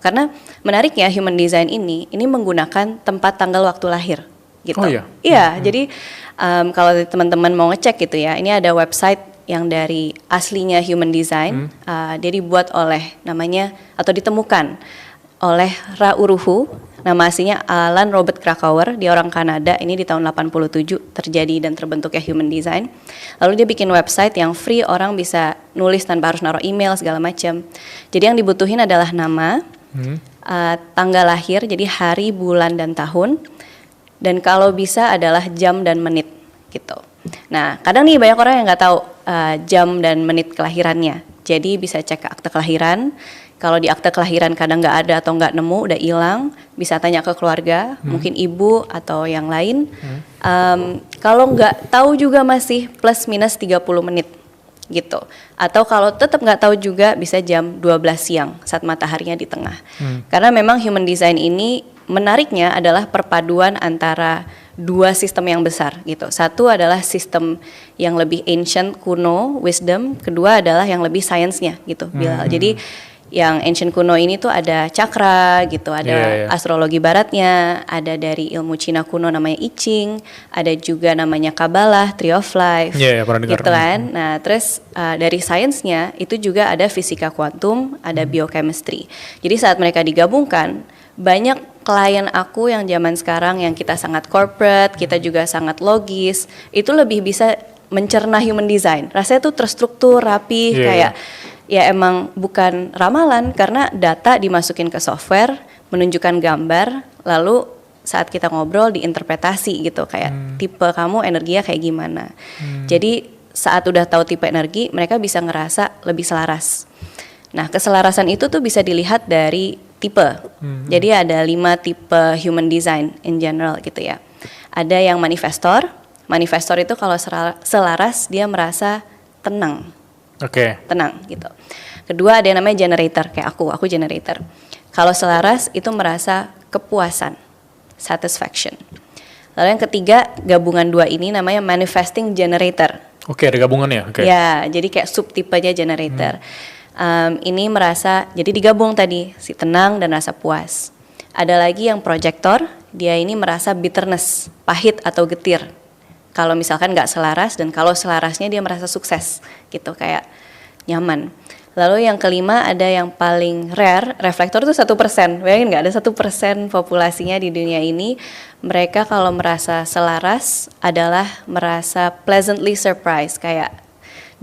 Karena menariknya human design ini menggunakan tempat tanggal waktu lahir gitu. Oh iya? Iya, jadi kalau teman-teman mau ngecek gitu ya, ini ada website yang dari aslinya human design, dia dibuat oleh namanya atau ditemukan oleh Ra Uru Hu, nama aslinya Alan Robert Krakauer, dia orang Kanada, ini di tahun 87 terjadi dan terbentuknya human design. Lalu dia bikin website yang free, orang bisa nulis tanpa harus naruh email segala macam. Jadi yang dibutuhin adalah nama, tanggal lahir, jadi hari, bulan, dan tahun, dan kalau bisa adalah jam dan menit gitu. Nah, kadang nih banyak orang yang nggak tahu jam dan menit kelahirannya. Jadi bisa cek ke akte kelahiran. Kalau di akte kelahiran kadang nggak ada atau nggak nemu, udah hilang, bisa tanya ke keluarga, mungkin ibu atau yang lain. Kalau nggak tahu juga masih plus minus 30 menit gitu. Atau kalau tetap nggak tahu juga bisa jam 12 siang saat mataharinya di tengah. Karena memang human design ini menariknya adalah perpaduan antara dua sistem yang besar gitu. Satu adalah sistem yang lebih ancient, kuno, wisdom. Kedua adalah yang lebih science-nya gitu. Jadi yang ancient kuno ini tuh ada cakra gitu, ada astrologi baratnya, ada dari ilmu Cina kuno namanya I Ching, ada juga namanya Kabbalah, Tree of Life, gitu kan. Nah terus dari sainsnya itu juga ada fisika kuantum, ada biochemistry. Jadi saat mereka digabungkan, banyak klien aku yang zaman sekarang yang kita sangat corporate, kita juga sangat logis, itu lebih bisa mencerna human design. Rasanya tuh terstruktur, rapi, kayak ya emang bukan ramalan karena data dimasukin ke software, menunjukkan gambar, lalu saat kita ngobrol diinterpretasi gitu, kayak tipe kamu energinya kayak gimana. Jadi saat udah tahu tipe energi, mereka bisa ngerasa lebih selaras. Nah, keselarasan itu tuh bisa dilihat dari tipe. Jadi ada 5 tipe human design in general gitu ya. Ada yang manifestor. Manifestor itu kalau selaras dia merasa tenang. Tenang gitu. Kedua ada yang namanya generator, kayak aku generator. Kalau selaras itu merasa kepuasan, satisfaction. Lalu yang ketiga, gabungan 2 ini namanya manifesting generator. Ada gabungannya. Ya, jadi kayak subtipenya generator. Ini merasa, jadi digabung tadi, si tenang dan rasa puas. Ada lagi yang projector, dia ini merasa bitterness, pahit atau getir. Kalau misalkan nggak selaras, dan kalau selarasnya dia merasa sukses gitu, kayak nyaman. Lalu yang kelima ada yang paling rare, reflektor itu 1%. Bayangin nggak, ada 1% populasinya di dunia ini. Mereka kalau merasa selaras adalah merasa pleasantly surprised, kayak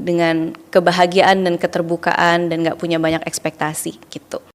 dengan kebahagiaan dan keterbukaan dan nggak punya banyak ekspektasi gitu.